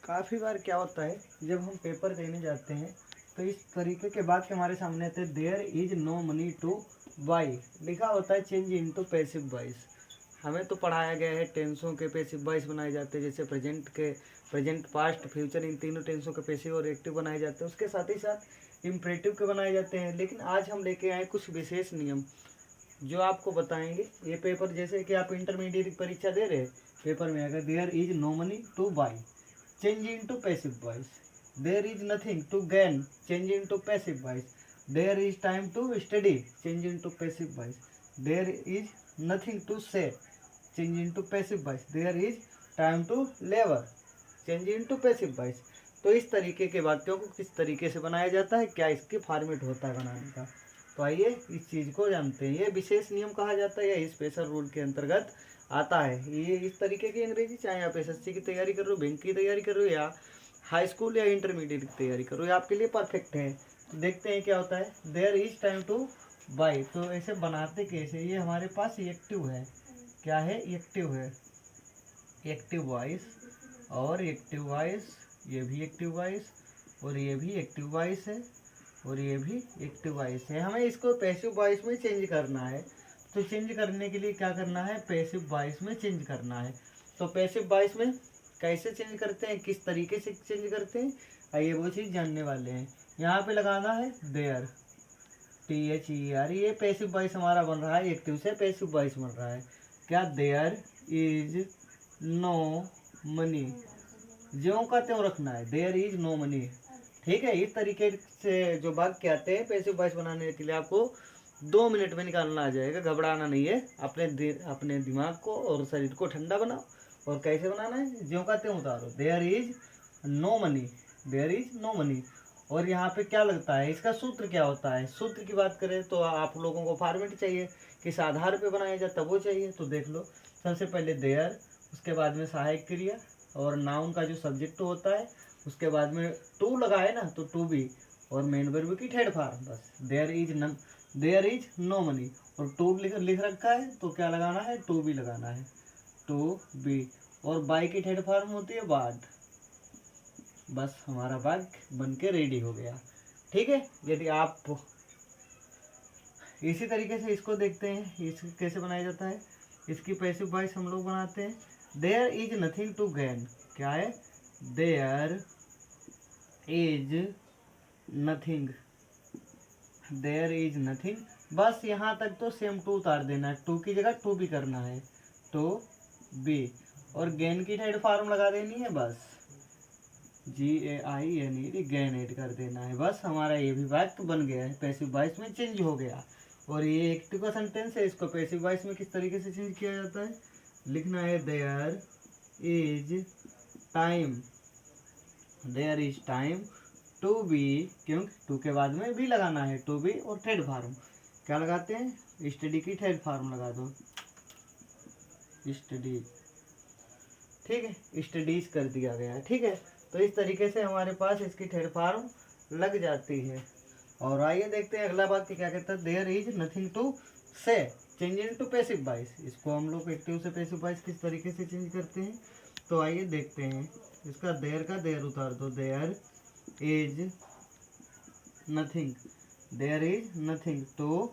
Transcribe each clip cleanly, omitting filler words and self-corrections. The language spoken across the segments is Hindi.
काफ़ी बार क्या होता है जब हम पेपर देने जाते हैं तो इस तरीके के वाक्य हमारे सामने आते हैं। There is no money to buy, लिखा होता है चेंज इनटू पैसिव वॉइस। हमें तो पढ़ाया गया है टेंसों के पैसिव वॉइस बनाए जाते हैं, जैसे प्रेजेंट पास्ट फ्यूचर इन तीनों टेंसों के पैसिव और एक्टिव बनाए जाते हैं। उसके साथ ही साथ इम्परेटिव के बनाए जाते हैं। लेकिन आज हम लेके आए कुछ विशेष नियम जो आपको बताएंगे। ये पेपर जैसे कि आप इंटरमीडिएट परीक्षा दे रहे हैं, पेपर में अगर there is no money to buy, change into passive voice. There is nothing to gain, change into passive voice. There is time to study, change into passive voice. There is nothing to say, change into passive voice. There is time to labor, change into passive voice. तो इस तरीके के वाक्यों को किस तरीके से बनाया जाता है, क्या इसके फॉर्मेट होता है बनाने का, तो आइए इस चीज़ को जानते हैं। ये विशेष नियम कहा जाता है या स्पेशल रूल के अंतर्गत आता है। ये इस तरीके की अंग्रेजी, चाहे आप एसएससी की तैयारी कर रहे हो, बैंक की तैयारी कर रहे हो, या हाई स्कूल या इंटरमीडिएट की तैयारी कर रहे हो, ये आपके लिए परफेक्ट है। देखते हैं क्या होता है। There is time to buy, तो ऐसे बनाते कैसे, ये हमारे पास एक्टिव है। क्या है? एक्टिव है, एक्टिव वॉइस और एक्टिव वॉइस, ये भी एक्टिव वॉइस और ये भी एक्टिव वॉइस है और ये भी एक्टिव वॉइस है। हमें इसको पैसिव वॉइस में चेंज करना है। तो चेंज करने के लिए क्या करना है, पैसिव वॉइस में चेंज करना है। तो पैसिव वॉइस में कैसे चेंज करते हैं, किस तरीके से चेंज करते हैं, आइए वो चीज़ जानने वाले हैं। यहाँ पे लगाना है देयर, THER, ये पैसिव वॉइस हमारा बन रहा है, एक्टिव से पैसिव वॉइस बन रहा है। क्या? देयर इज नो मनी, ज्यों का त्यों रखना है, देयर इज नो मनी। ठीक है, इस तरीके से जो वाक्य आते हैं पैसिव वॉइस बनाने के लिए आपको 2 मिनट में निकालना आ जाएगा, घबराना नहीं है। अपने दिमाग को और शरीर को ठंडा बनाओ। और कैसे बनाना है, ज्यों का त्यों उतारो। There is no money, there is no money. और यहाँ पे क्या लगता है, इसका सूत्र क्या होता है। सूत्र की बात करें तो आप लोगों को फॉर्मेट चाहिए, किस आधार पे बनाया जाता है वो चाहिए। तो देख लो, सबसे पहले देयर, उसके बाद में सहायक क्रिया और नाउन का जो सब्जेक्ट होता है, उसके बाद में टू लगा है ना, तो टू बी और मेन वर्ब की थर्ड फॉर्म। बस देयर इज नो मनी और टू लिख रखा है तो क्या लगाना है, टू बी लगाना है, टू बी। और बाई की थर्ड फॉर्म होती है बाद। बस हमारा वाक्य बन के रेडी हो गया। ठीक है, यदि आप इसी तरीके से इसको देखते हैं, इस कैसे बनाया जाता है। इसकी पैसिव वॉइस हम लोग बनाते हैं। There is nothing to gain, क्या है, there is nothing, there is nothing. बस यहाँ तक तो सेम टू उतार देना है, टू की जगह टू भी करना है, टू बी। और गेन की थर्ड फॉर्म लगा देनी है, बस GAIN, गेन ऐड कर देना है। बस हमारा ये भी वाक्य बन गया है, पैसिव वॉइस में चेंज हो गया। और ये एक्टिव का सेंटेंस है, इसको पैसिव वॉइस में किस तरीके से चेंज किया जाता है, लिखना है there is time, there is time to be, क्योंकि टू के बाद में भी लगाना है, टू बी और थर्ड फॉर्म क्या लगाते हैं, स्टडी की थर्ड फॉर्म लगा दो, स्टडी। ठीक है, स्टडीज कर दिया गया है। ठीक है, तो इस तरीके से हमारे पास इसकी थर्ड फॉर्म लग जाती है। और आइए देखते हैं अगला वाक्य क्या कहता है। There is nothing to say, change into passive voice. इसको हम लोग एक्टिव से पैसिव वॉइस किस तरीके से चेंज करते हैं, तो आइए देखते हैं। इसका देयर का देयर उतार दो, there is nothing, there is nothing to,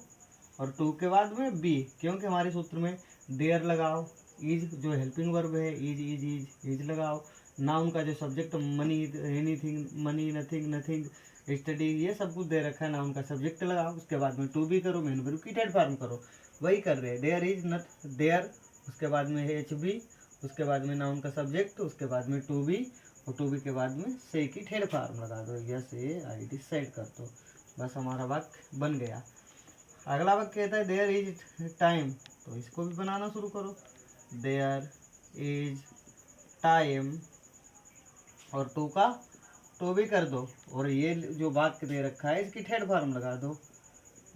और टू के बाद में बी, क्योंकि हमारे सूत्र में देयर लगाओ, इज जो हेल्पिंग वर्ब है, इज लगाओ, नाउन का जो subject money, anything, money, nothing, nothing, study, ये सब कुछ दे रखा है, नाउन का सब्जेक्ट लगाओ। उसके बाद में टू बी करो, मेन वर्ब की थर्ड फॉर्म करो, वही कर रहे हैं। देयर इज नथ देयर, उसके बाद में एच बी, उसके बाद में नाउन का सब्जेक्ट, उसके बाद में टू बी, और टू बी के बाद में से की थर्ड फॉर्म लगा दो, यस ए आई डिसाइड कर दो। बस हमारा वाक्य बन गया। अगला वाक्य कहता है देयर इज टाइम, तो इसको भी बनाना शुरू करो। देयर इज टाइम, और टू का टू भी कर दो, और ये जो वाक्य दे रखा है इसकी थर्ड फॉर्म लगा दो,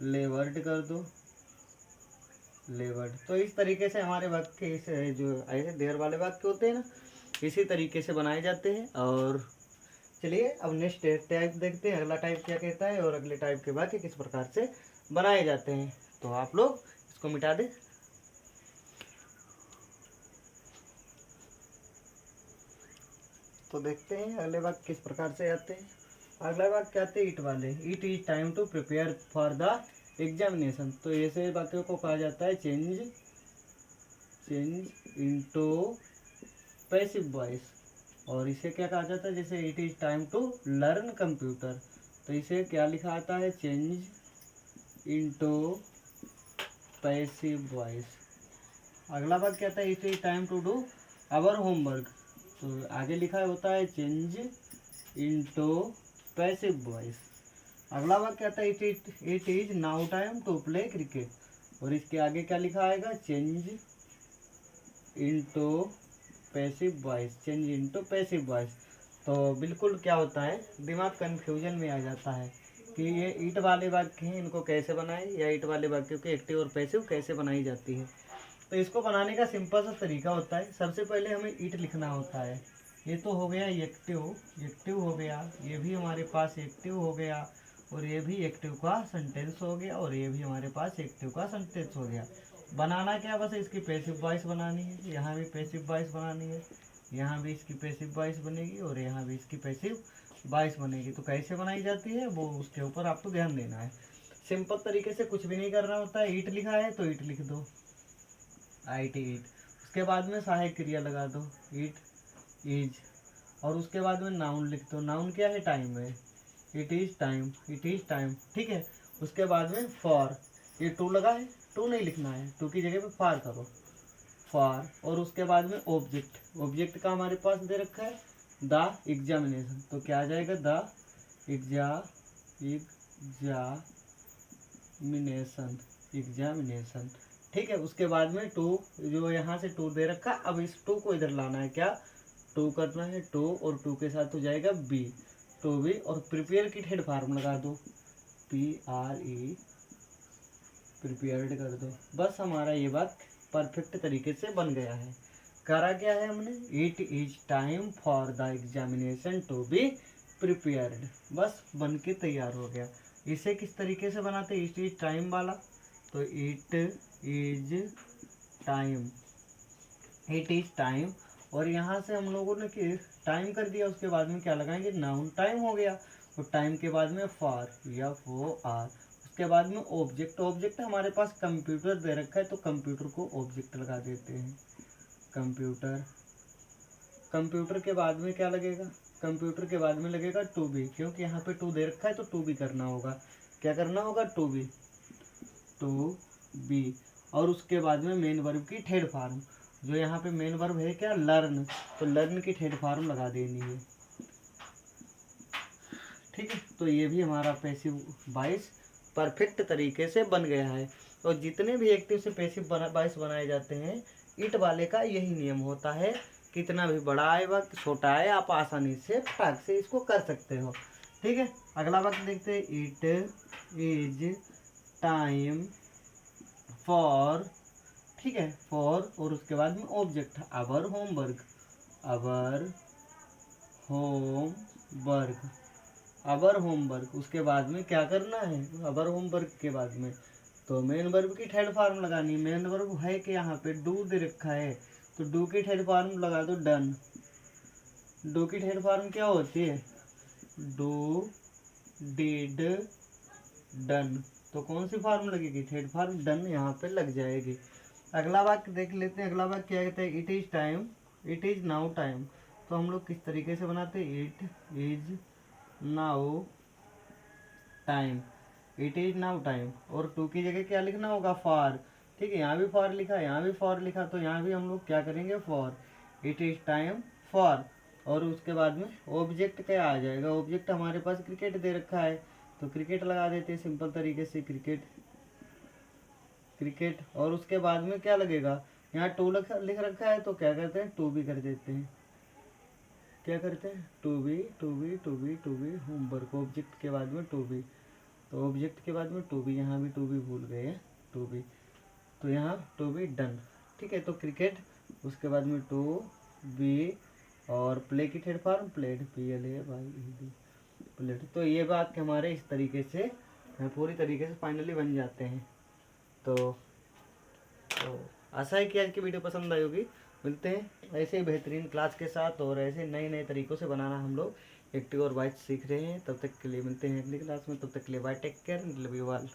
लेवर्ड कर दो, लेवर्ड। तो इस तरीके से हमारे वाक्य इस जो ऐसे देयर वाले वाक्य होते हैं ना, इसी तरीके से बनाए जाते हैं। और चलिए अब नेक्स्ट टाइप देखते हैं, अगला टाइप क्या कहता है और अगले टाइप के वाक्य किस प्रकार से बनाए जाते हैं। तो आप लोग इसको मिटा दें। तो देखते हैं अगले वाक्य किस प्रकार से आते हैं। अगला वाक्य क्या आते हैं, इट वाले। It is time to prepare for the examination. तो ऐसे वाक्यों को कहा जाता है चेंज इनटू पैसिव वॉइस। और इसे क्या कहा जाता है, जैसे it is time to learn computer, तो इसे क्या लिखा आता है, चेंज इनटू पैसिव वॉइस। अगला बात क्या था, it is time to do our homework, तो आगे लिखा होता है चेंज इनटू पैसिव वॉइस। अगला बात क्या था, it is now time to play cricket, और इसके आगे क्या लिखा आएगा, change into passive voice, change into passive voice. तो बिल्कुल क्या होता है, दिमाग कंफ्यूजन में आ जाता है कि ये ईट वाले वाक्य हैं, इनको कैसे बनाएं, या ईट वाले वाक्यों के एक्टिव और पैसिव कैसे बनाई जाती है। तो इसको बनाने का सिंपल सा तरीका होता है, सबसे पहले हमें ईट लिखना होता है। ये तो हो गया एक्टिव हो गया, ये भी हमारे पास एक्टिव हो गया, और ये भी एक्टिव का सेंटेंस हो गया, और ये भी हमारे पास एक्टिव का सेंटेंस हो गया। बनाना क्या, बस इसकी पैसिव वॉइस बनानी है, यहाँ भी पैसिव वॉइस बनानी है, यहाँ भी इसकी पैसिव वॉइस बनेगी, और यहाँ भी इसकी पैसिव वॉइस बनेगी। तो कैसे बनाई जाती है वो उसके ऊपर आपको ध्यान देना है। सिंपल तरीके से कुछ भी नहीं करना होता है, ईट लिखा है तो ईट लिख दो, IT ईट। उसके बाद में सहायक क्रिया लगा दो, इट इज, और उसके बाद में नाउन लिख दो। नाउन क्या है, टाइम है, इट इज टाइम, ठीक है। उसके बाद में फॉर, ये टू लगा है, टू नहीं लिखना है, टू की जगह पे फार करो, फार। और उसके बाद में ऑब्जेक्ट का हमारे पास दे रखा है द एग्जामिनेशन, तो क्या आ जाएगा, द एग्जामिनेशन, ठीक है। उसके बाद में टू, जो यहाँ से टू दे रखा, अब इस टू को इधर लाना है, क्या टू करना है, टू, और टू के साथ हो जाएगा बी, टू बी, और प्रिपेयर की हेड फार्म लगा दो, PRE, प्रिपेयर्ड कर दो। बस हमारा ये बात परफेक्ट तरीके से बन गया है। करा क्या है हमने, it is time for the examination to be prepared, बस बन के तैयार हो गया। इसे किस तरीके से बनाते, इट इज टाइम वाला, तो इट इज टाइम, और यहाँ से हम लोगों ने टाइम कर दिया, उसके बाद में क्या लगाएंगे, नाउन, टाइम हो गया, और टाइम के बाद में फॉर, FOR। उसके बाद में ऑब्जेक्ट हमारे पास कंप्यूटर दे रखा है, तो कंप्यूटर को ऑब्जेक्ट लगा देते हैं, कंप्यूटर के बाद में क्या लगेगा, कंप्यूटर के बाद में लगेगा टू बी, क्योंकि यहाँ पे टू दे रखा है तो टू बी करना होगा, क्या करना होगा, टू बी। और उसके बाद में मेन वर्ब की थर्ड फॉर्म, जो यहाँ पे मेन वर्ब है क्या, लर्न, तो लर्न की थर्ड फॉर्म लगा देनी है, ठीक है। तो ये भी हमारा पैसिव वॉइस परफेक्ट तरीके से बन गया है। और जितने भी एक्टिव से पैसिव वॉइस बनाए जाते हैं, इट वाले का यही नियम होता है, कितना भी बड़ा आए वक्त छोटा आए, आप आसानी से फटाक से इसको कर सकते हो, ठीक है। अगला वक्त देखते हैं, इट इज टाइम फॉर, ठीक है, फॉर, और उसके बाद में ऑब्जेक्ट आवर होमवर्क, उसके बाद में क्या करना है, अवर होमवर्क के बाद में तो मेन वर्ब की थर्ड फॉर्म लगानी है। मेन वर्ब है कि यहाँ पे डू दे रखा है, तो डू की थर्ड फॉर्म लगा दो, डन। डू की थर्ड फॉर्म क्या होती है, डू, डिड, डन, तो कौन सी फॉर्म लगेगी, थर्ड फॉर्म, डन यहाँ पे लग जाएगी। अगला वाक्य देख लेते हैं, अगला वाक्य क्या कहते हैं, इट इज नाउ टाइम, तो हम लोग किस तरीके से बनाते हैं, इट इज नाउ टाइम, और टू की जगह क्या लिखना होगा, फॉर, ठीक है। यहाँ भी फॉर लिखा, यहाँ भी फॉर लिखा, तो यहाँ भी हम लोग क्या करेंगे, for, it is time for. और उसके बाद में ऑब्जेक्ट क्या आ जाएगा, ऑब्जेक्ट हमारे पास क्रिकेट दे रखा है, तो क्रिकेट लगा देते हैं सिंपल तरीके से, क्रिकेट। और उसके बाद में क्या लगेगा, यहाँ टू लिख रखा है, तो क्या करते हैं, टू भी कर देते हैं, क्या करते हैं, टू बी होमवर्क, ऑब्जेक्ट के बाद में टू बी, तो ऑब्जेक्ट के बाद में टू बी, यहाँ भी टू बी भूल गए हैं, टू बी, तो यहाँ टू बी डन, ठीक है। तो क्रिकेट, उसके बाद में टू बी, और प्ले की third form played, PLAYED, played. तो ये बात हमारे इस तरीके से पूरी तरीके से फाइनली बन जाते हैं। तो आशा है कि आज की वीडियो पसंद आई होगी। मिलते हैं ऐसे ही बेहतरीन क्लास के साथ, और ऐसे नए नए तरीक़ों से बनाना हम लोग एक्टिव और वाइज सीख रहे हैं। तब तक के लिए मिलते हैं अगली क्लास में, तब तक के लिए bye, take care, love you all.